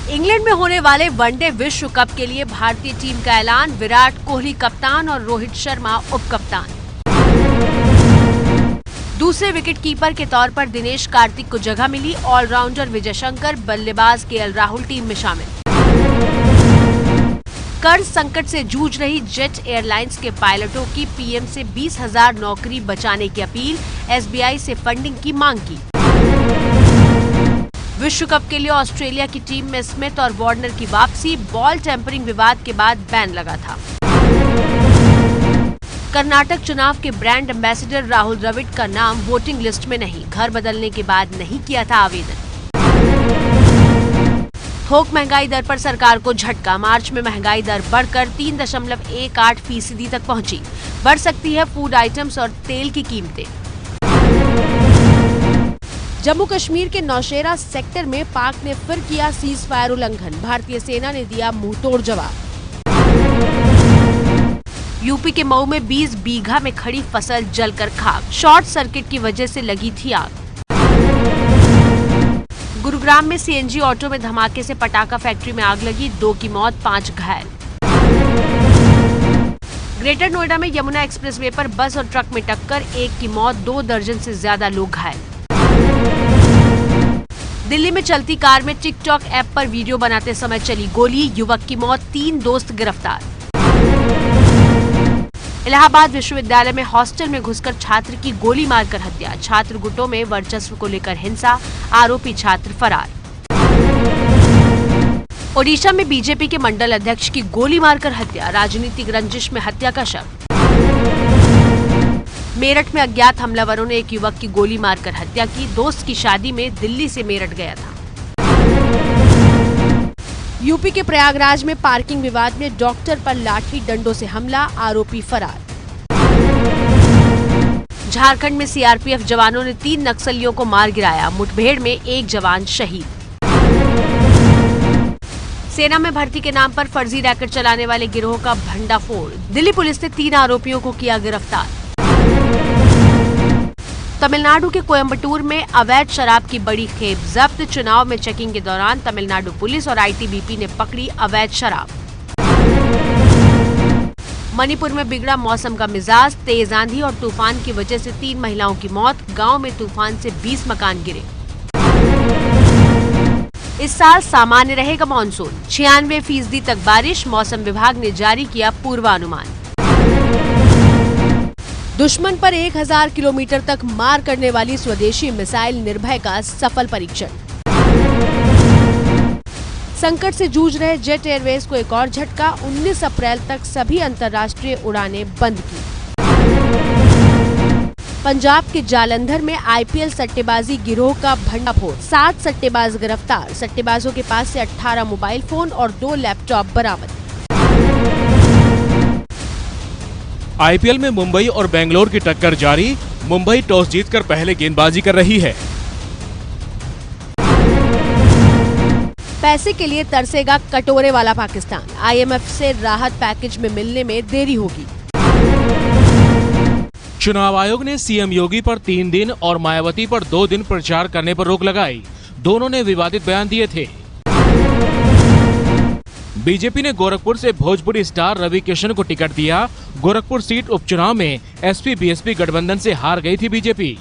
England में होने वाले वनडे विश्व कप के लिए भारतीय टीम का ऐलान, विराट कोहली कप्तान और रोहित शर्मा उप कप्तान। दूसरे विकेट कीपर के तौर पर दिनेश कार्तिक को जगह मिली, ऑलराउंडर विजय शंकर, बल्लेबाज केएल राहुल टीम में शामिल। कर्ज संकट से जूझ रही जेट एयरलाइंस के पायलटों की पीएम से 20,000 नौकरी बचाने की अपील, एसबीआई से फंडिंग की मांग की। विश्व कप के लिए ऑस्ट्रेलिया की टीम में स्मिथ और वार्नर की वापसी, बॉल टेम्परिंग विवाद के बाद बैन लगा था। कर्नाटक चुनाव के ब्रांड एम्बेसडर राहुल द्रविड़ का नाम वोटिंग लिस्ट में नहीं, घर बदलने के बाद नहीं किया था आवेदन। थोक महंगाई दर पर सरकार को झटका, मार्च में महंगाई दर बढ़कर 3.18% तक पहुंची, बढ़ सकती है फूड आइटम्स और तेल की कीमतें। जम्मू कश्मीर के नौशेरा सेक्टर में पाक ने फिर किया सीज फायर उल्लंघन, भारतीय सेना ने दिया मुंहतोड़ जवाब। यूपी के मऊ में 20 बीघा में खड़ी फसल जलकर खाक, शॉर्ट सर्किट की वजह से लगी थी आग। गुरुग्राम में सीएनजी ऑटो में धमाके से पटाखा फैक्ट्री में आग लगी, 2 की मौत, 5 घायल। ग्रेटर नोएडा में यमुना एक्सप्रेसवे पर बस और ट्रक में टक्कर, 1 की मौत, 2 दर्जन से ज्यादा लोग घायल। दिल्ली में चलती कार में टिकटॉक ऐप पर वीडियो बनाते समय चली गोली, युवक की मौत, 3 दोस्त गिरफ्तार। इलाहाबाद विश्वविद्यालय में हॉस्टल में घुसकर छात्र की गोली मारकर हत्या, छात्र गुटों में वर्चस्व को लेकर हिंसा, आरोपी छात्र फरार। ओडिशा में बीजेपी के मंडल अध्यक्ष की गोली मारकर हत्या, राजनीतिक रंजिश में हत्या का शक। मेरठ में अज्ञात हमलावरों ने एक युवक की गोली मारकर हत्या की, दोस्त की शादी में दिल्ली से मेरठ गया था। यूपी के प्रयागराज में पार्किंग विवाद में डॉक्टर पर लाठी डंडों से हमला, आरोपी फरार। झारखंड में सीआरपीएफ जवानों ने 3 नक्सलियों को मार गिराया, मुठभेड़ में 1 जवान शहीद। सेना में भर्ती के नाम पर फर्जी रैकेट चलाने वाले गिरोह का भंडाफोड़, दिल्ली पुलिस ने 3 आरोपियों को किया गिरफ्तार। तमिलनाडु के कोयम्बटूर में अवैध शराब की बड़ी खेप जब्त, चुनाव में चेकिंग के दौरान तमिलनाडु पुलिस और आईटीबीपी ने पकड़ी अवैध शराब। मणिपुर में बिगड़ा मौसम का मिजाज, तेज आंधी और तूफान की वजह से 3 महिलाओं की मौत, गांव में तूफान से 20 मकान गिरे। इस साल सामान्य रहेगा मॉनसून, 96% तक बारिश, मौसम विभाग ने जारी किया पूर्वानुमान। दुश्मन पर 1000 किलोमीटर तक मार करने वाली स्वदेशी मिसाइल निर्भय का सफल परीक्षण। संकट से जूझ रहे जेट एयरवेज को एक और झटका, 19 अप्रैल तक सभी अंतर्राष्ट्रीय उड़ानें बंद की। पंजाब के जालंधर में आईपीएल सट्टेबाजी गिरोह का भंडाफोड़, 7 सट्टेबाज गिरफ्तार, सट्टेबाजों के पास से 18 मोबाइल फोन और 2 लैपटॉप बरामद। आईपीएल में मुंबई और बेंगलोर की टक्कर जारी, मुंबई टॉस जीतकर पहले गेंदबाजी कर रही है। पैसे के लिए तरसेगा कटोरे वाला पाकिस्तान, आईएमएफ से राहत पैकेज में मिलने में देरी होगी। चुनाव आयोग ने सीएम योगी पर 3 दिन और मायावती पर 2 दिन प्रचार करने पर रोक लगाई, दोनों ने विवादित बयान दिए थे। बीजेपी ने गोरखपुर से भोजपुरी स्टार रवि किशन को टिकट दिया, गोरखपुर सीट उपचुनाव में एसपी बीएसपी गठबंधन से हार गई थी बीजेपी।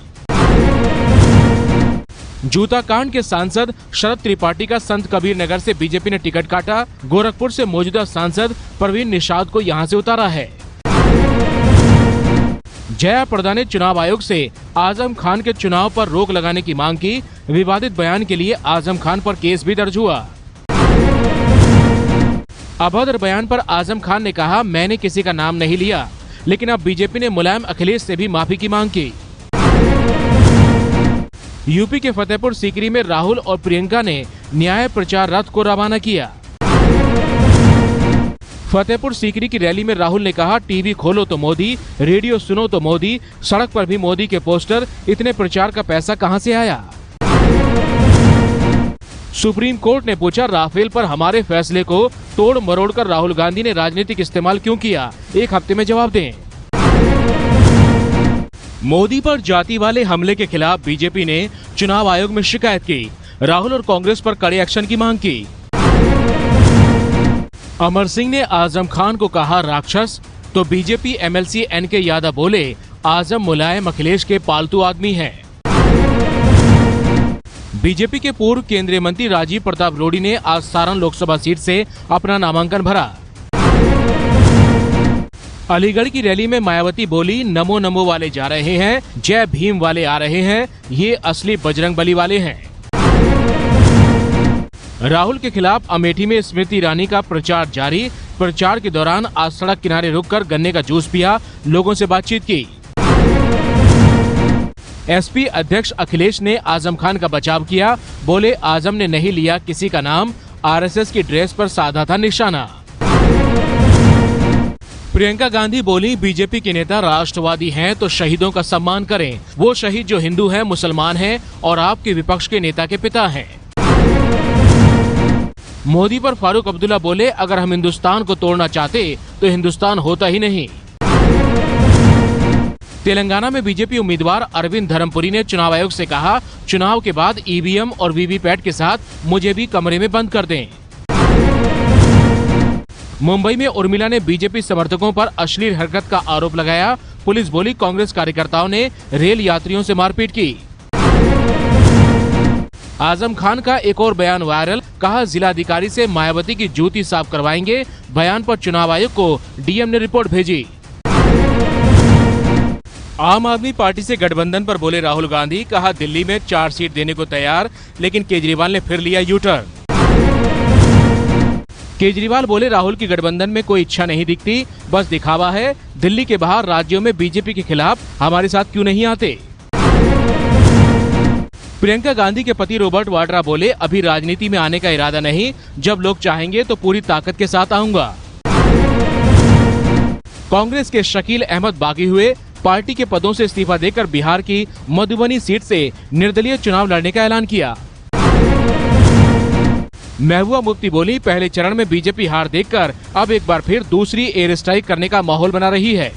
जूता कांड के सांसद शरद त्रिपाठी का संत कबीर नगर से बीजेपी ने टिकट काटा, गोरखपुर से मौजूदा सांसद परवीन निषाद को यहां से उतारा है। जया प्रदा ने चुनाव आयोग से आजम खान के चुनाव पर रोक लगाने की मांग की, विवादित बयान के लिए आजम खान पर केस भी दर्ज हुआ। अभद्र बयान पर आजम खान ने कहा, मैंने किसी का नाम नहीं लिया, लेकिन अब बीजेपी ने मुलायम अखिलेश से भी माफी की मांग की। यूपी के फतेहपुर सीकरी में राहुल और प्रियंका ने न्याय प्रचार रथ को रवाना किया। फतेहपुर सीकरी की रैली में राहुल ने कहा, टीवी खोलो तो मोदी, रेडियो सुनो तो मोदी, सड़क पर भी मोदी के पोस्टर, इतने प्रचार का पैसा कहां से आया। सुप्रीम कोर्ट ने पूछा, राफेल पर हमारे फैसले को तोड़ मरोड़ कर राहुल गांधी ने राजनीतिक इस्तेमाल क्यों किया, 1 हफ्ते में जवाब दें। मोदी पर जाति वाले हमले के खिलाफ बीजेपी ने चुनाव आयोग में शिकायत की, राहुल और कांग्रेस पर कड़े एक्शन की मांग की। अमर सिंह ने आजम खान को कहा राक्षस, तो बीजेपी एमएलसी एनके यादव बोले आजम मुलायम अखिलेश के पालतू आदमी हैं। बीजेपी के पूर्व केंद्रीय मंत्री राजीव प्रताप रूडी ने आज सारण लोकसभा सीट से अपना नामांकन भरा। अलीगढ़ की रैली में मायावती बोली नमो नमो वाले जा रहे हैं, जय भीम वाले आ रहे हैं, ये असली बजरंगबली वाले हैं। राहुल के खिलाफ अमेठी में स्मृति ईरानी का प्रचार जारी। प्रचार के दौरान आज सड़क किनारे रुककर गन्ने का जूस पिया, लोगों से बातचीत की। एसपी अध्यक्ष अखिलेश ने आजम खान का बचाव किया, बोले आजम ने नहीं लिया किसी का नाम, आरएसएस की ड्रेस पर साधा था निशाना। प्रियंका गांधी बोली बीजेपी के नेता राष्ट्रवादी हैं तो शहीदों का सम्मान करें, वो शहीद जो हिंदू हैं, मुसलमान हैं और आपके विपक्ष के नेता के पिता हैं। मोदी पर फारूक अब्दुल्ला बोले अगर हम हिंदुस्तान को तोड़ना चाहते तो हिंदुस्तान होता ही नहीं। तेलंगाना में बीजेपी उम्मीदवार अरविंद धर्मपुरी ने चुनाव आयोग से कहा चुनाव के बाद ईवीएम और वीवीपैट के साथ मुझे भी कमरे में बंद कर दें। मुंबई में उर्मिला ने बीजेपी समर्थकों पर अश्लील हरकत का आरोप लगाया। पुलिस बोली कांग्रेस कार्यकर्ताओं ने रेल यात्रियों से मारपीट की। आजम खान का एक और बयान वायरल, कहा जिलाधिकारी से मायावती की जूती साफ करवाएंगे। बयान पर चुनाव आयोग को डीएम ने रिपोर्ट भेजी। आम आदमी पार्टी से गठबंधन पर बोले राहुल गांधी, कहा दिल्ली में 4 सीट देने को तैयार, लेकिन केजरीवाल ने फिर लिया यू टर्न। केजरीवाल बोले राहुल की गठबंधन में कोई इच्छा नहीं दिखती, बस दिखावा है। दिल्ली के बाहर राज्यों में बीजेपी के खिलाफ हमारे साथ क्यों नहीं आते। प्रियंका गांधी के पति रॉबर्ट वाड्रा बोले अभी राजनीति में आने का इरादा नहीं, जब लोग चाहेंगे तो पूरी ताकत के साथ आऊंगा। कांग्रेस के शकील अहमद बागी हुए, पार्टी के पदों से इस्तीफा देकर बिहार की मधुबनी सीट से निर्दलीय चुनाव लड़ने का ऐलान किया। महबूबा मुफ्ती बोली पहले चरण में बीजेपी हार देखकर अब एक बार फिर दूसरी एयर स्ट्राइक करने का माहौल बना रही है।